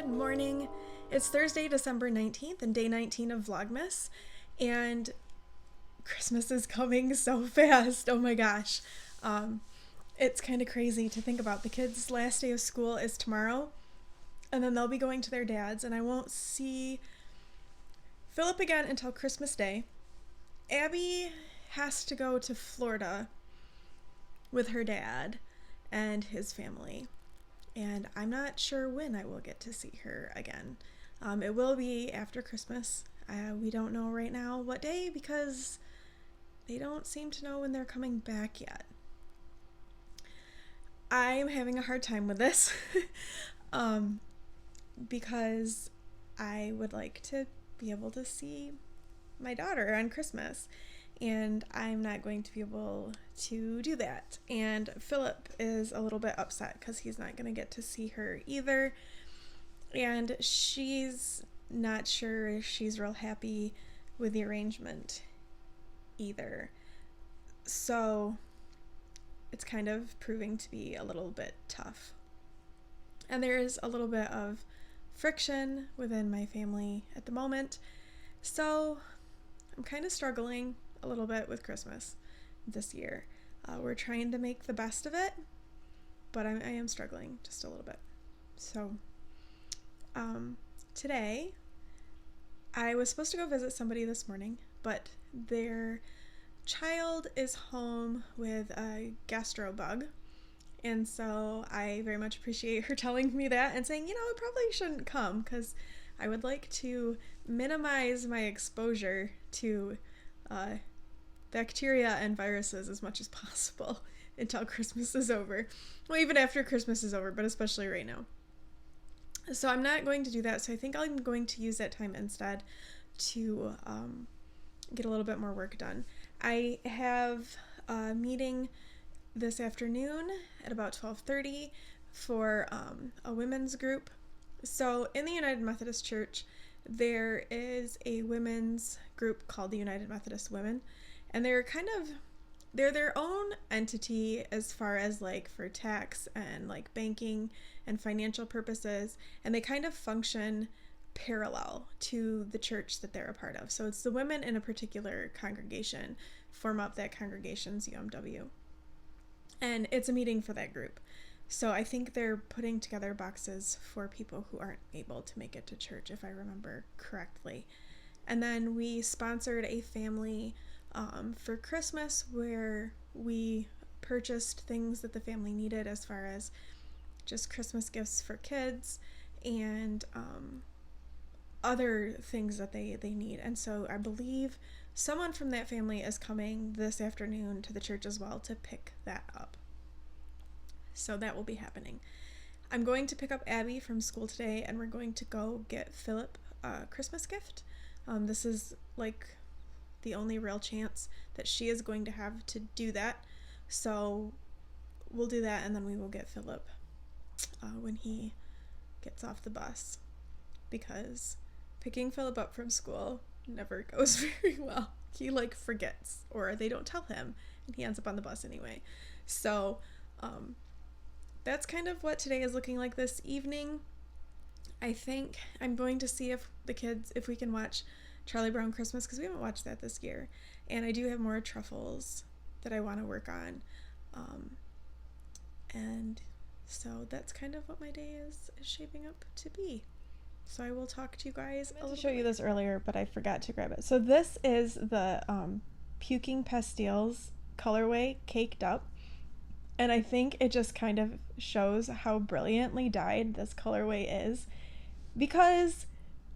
Good morning. It's Thursday, December 19th and day 19 of Vlogmas, and Christmas is coming so fast. Oh my gosh. It's kind of crazy to think about. The kids' last day of school is tomorrow, and then they'll be going to their dad's, and I won't see Philip again until Christmas Day. Abby has to go to Florida with her dad and his family, and I'm not sure when I will get to see her again. It will be after Christmas. We don't know right now what day because they don't seem to know when they're coming back yet. I'm having a hard time with this because I would like to be able to see my daughter on Christmas, and I'm not going to be able to do that. And Philip is a little bit upset because he's not going to get to see her either, and she's not sure if she's real happy with the arrangement either. So it's kind of proving to be a little bit tough. And there is a little bit of friction within my family at the moment. So I'm kind of struggling a little bit with Christmas this year. We're trying to make the best of it, but I am struggling just a little bit. So today I was supposed to go visit somebody this morning, but their child is home with a gastro bug. And so I very much appreciate her telling me that and saying, I probably shouldn't come because I would like to minimize my exposure to bacteria and viruses as much as possible until Christmas is over. Well, even after Christmas is over, but especially right now. So I'm not going to do that. So I think I'm going to use that time instead to get a little bit more work done. I have a meeting this afternoon at about 12:30 for a women's group. So in the United Methodist Church, there is a women's group called the United Methodist Women, and they're their own entity as far as like for tax and like banking and financial purposes, and they kind of function parallel to the church that they're a part of. So it's the women in a particular congregation form up that congregation's UMW, and it's a meeting for that group. So I think they're putting together boxes for people who aren't able to make it to church, if I remember correctly. And then we sponsored a family for Christmas where we purchased things that the family needed as far as just Christmas gifts for kids and other things that they need. And so I believe someone from that family is coming this afternoon to the church as well to pick that up. So that will be happening. I'm going to pick up Abby from school today, and we're going to go get Philip a Christmas gift. This is like the only real chance that she is going to have to do that. So we'll do that, and then we will get Philip when he gets off the bus, because picking Philip up from school never goes very well. He like forgets, or they don't tell him, and he ends up on the bus anyway. So that's kind of what today is looking like this evening. I think I'm going to see if we can watch Charlie Brown Christmas, because we haven't watched that this year. And I do have more truffles that I want to work on. And so that's kind of what my day is shaping up to be. So I will talk to you guys. I meant to show you this earlier, but I forgot to grab it. So this is the Puking Pastilles colorway caked up. And I think it just kind of shows how brilliantly dyed this colorway is, because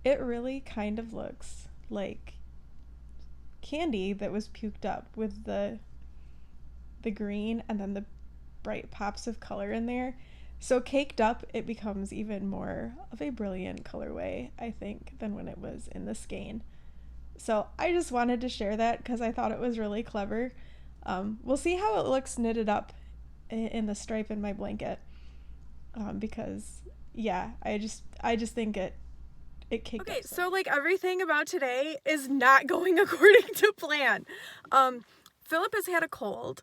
it really kind of looks like candy that was puked up with the green and then the bright pops of color in there. So caked up, it becomes even more of a brilliant colorway, I think, than when it was in the skein. So I just wanted to share that because I thought it was really clever. We'll see how it looks knitted up in the stripe in my blanket, because yeah, I just think it caked up. Okay, so like everything about today is not going according to plan. Philip has had a cold,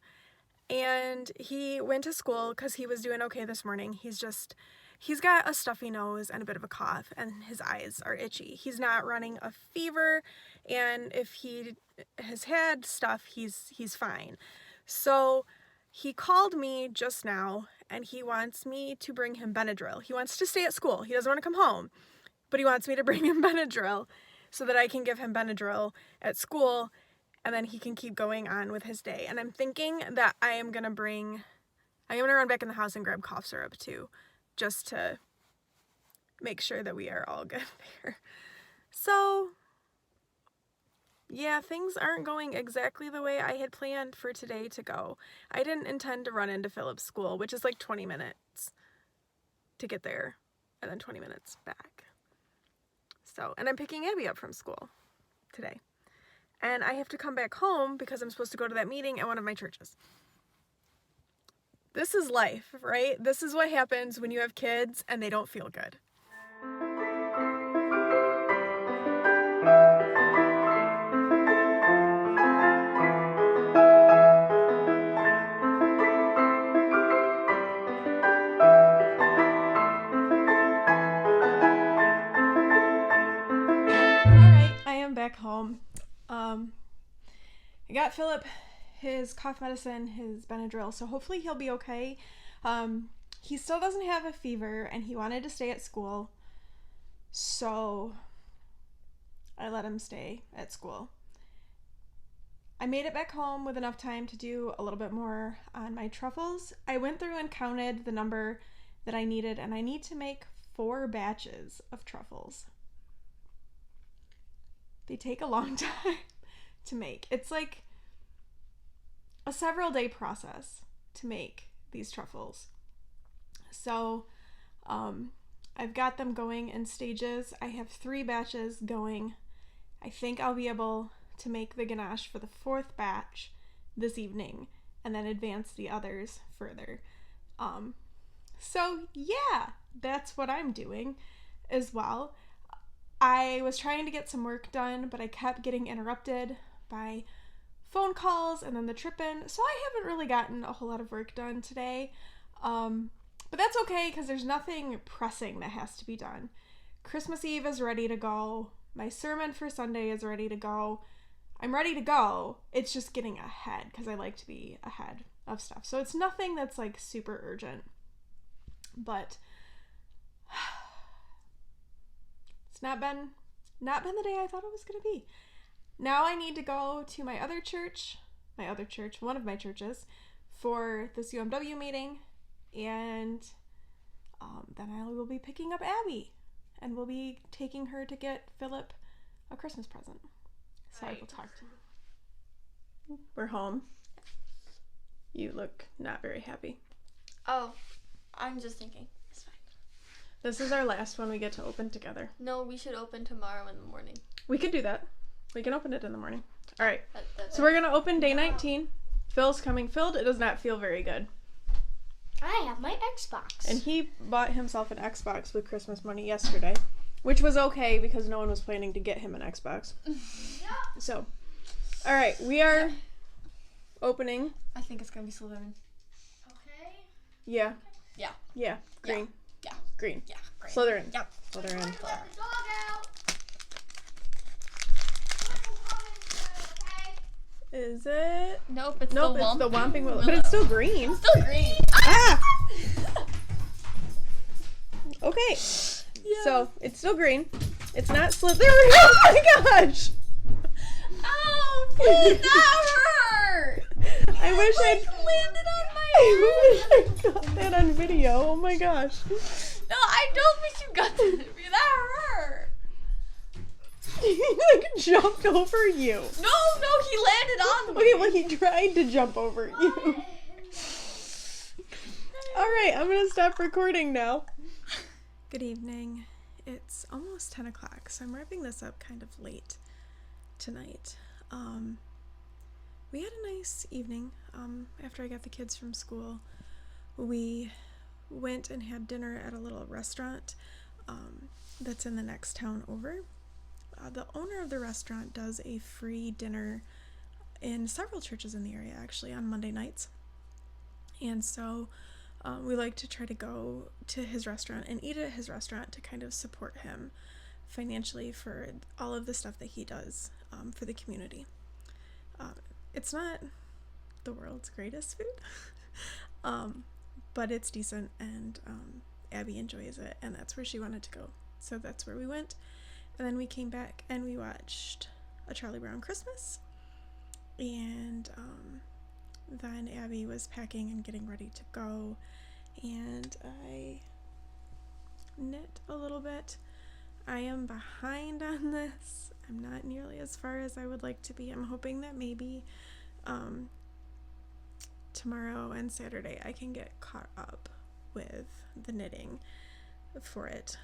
and he went to school because he was doing okay this morning. he's got a stuffy nose and a bit of a cough, and his eyes are itchy. He's not running a fever, and if he has had stuff, he's fine. So he called me just now, and he wants me to bring him Benadryl. He wants to stay at school. He doesn't want to come home, but he wants me to bring him Benadryl so that I can give him Benadryl at school, and then he can keep going on with his day. And I'm thinking that I'm going to run back in the house and grab cough syrup too, just to make sure that we are all good there. So, yeah, things aren't going exactly the way I had planned for today to go. I didn't intend to run into Philip's school, which is like 20 minutes to get there, and then 20 minutes back. So, and I'm picking Abby up from school today. And I have to come back home because I'm supposed to go to that meeting at one of my churches. This is life, right? This is what happens when you have kids and they don't feel good. Alright, I am back home. I got Philip his cough medicine, his Benadryl, so hopefully he'll be okay. He still doesn't have a fever, and he wanted to stay at school, so I let him stay at school. I made it back home with enough time to do a little bit more on my truffles. I went through and counted the number that I needed, and I need to make 4 batches of truffles. They take a long time to make. It's like a several day process to make these truffles. So I've got them going in stages. I have 3 batches going. I think I'll be able to make the ganache for the 4th batch this evening and then advance the others further. So yeah, that's what I'm doing as well. I was trying to get some work done, but I kept getting interrupted by phone calls and then the trip in, so I haven't really gotten a whole lot of work done today. But that's okay, because there's nothing pressing that has to be done. Christmas Eve is ready to go. My sermon for Sunday is ready to go. I'm ready to go. It's just getting ahead, because I like to be ahead of stuff. So it's nothing that's like super urgent. But it's not been the day I thought it was going to be. Now I need to go to one of my churches, for this UMW meeting, and then I will be picking up Abby, and we'll be taking her to get Philip a Christmas present. So I will talk to you. We're home. You look not very happy. Oh, I'm just thinking. It's fine. This is our last one we get to open together. No, we should open tomorrow in the morning. We could do that. We can open it in the morning. All right. So we're going to open day 19. Phil's coming. Phil does not feel very good. I have my Xbox. And he bought himself an Xbox with Christmas money yesterday, which was okay because no one was planning to get him an Xbox. So, all right. We are opening. I think it's going to be Slytherin. Okay. Yeah. Yeah. Yeah. Green. Yeah. Green. Yeah. Green. Slytherin. Yeah. Slytherin. Let the dog out. Is it? Nope, it's Nope, the it's the Whomping Whomping Willow. Willow. But it's still green. Still green. Ah! Okay. Yeah. So, it's still green. It's not Slytherin. Oh my gosh! Oh, please, that hurt! I wish I'd landed on my I wish I got that on video. Oh my gosh. No, I don't wish you got that. That hurt. He like jumped over you. No, he landed on me. Okay, well he tried to jump over you. Alright, I'm gonna stop recording now. Good evening. It's almost 10 o'clock, so I'm wrapping this up kind of late tonight. We had a nice evening. After I got the kids from school, we went and had dinner at a little restaurant that's in the next town over. The owner of the restaurant does a free dinner in several churches in the area, actually, on Monday nights. And so We like to try to go to his restaurant and eat at his restaurant to kind of support him financially for all of the stuff that he does for the community. It's not the world's greatest food, but it's decent, and Abby enjoys it, and that's where she wanted to go. So that's where we went. And then we came back and we watched A Charlie Brown Christmas. And then Abby was packing and getting ready to go. And I knit a little bit. I am behind on this. I'm not nearly as far as I would like to be. I'm hoping that maybe tomorrow and Saturday I can get caught up with the knitting for it.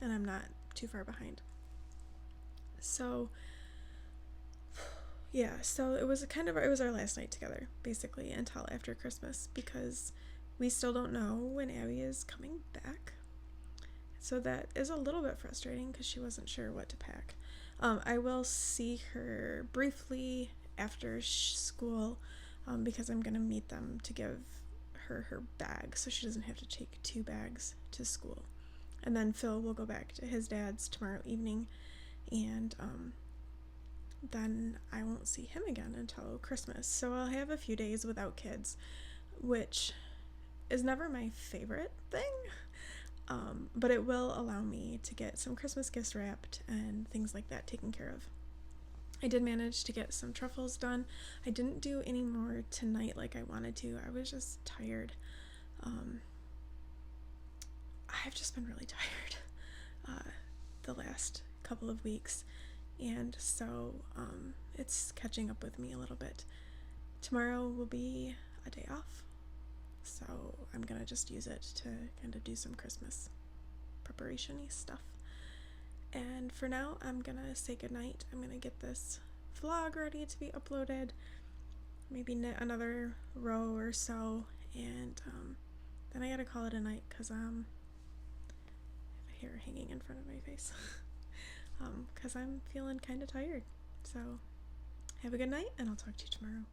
And I'm not too far behind. So yeah, so it was our last night together, basically, until after Christmas, because we still don't know when Abby is coming back. So that is a little bit frustrating because she wasn't sure what to pack. I will see her briefly after school because I'm going to meet them to give her bag so she doesn't have to take 2 bags to school. And then Phil will go back to his dad's tomorrow evening, and then I won't see him again until Christmas. So I'll have a few days without kids, which is never my favorite thing, but it will allow me to get some Christmas gifts wrapped and things like that taken care of. I did manage to get some truffles done. I didn't do any more tonight like I wanted to. I was just tired. I've just been really tired the last couple of weeks, and so it's catching up with me a little bit. Tomorrow will be a day off, so I'm gonna just use it to kind of do some Christmas preparation-y stuff. And for now, I'm gonna say goodnight. I'm gonna get this vlog ready to be uploaded, maybe knit another row or so, and then I gotta call it a night because I have a hair hanging in front of my face because I'm feeling kind of tired. So have a good night, and I'll talk to you tomorrow.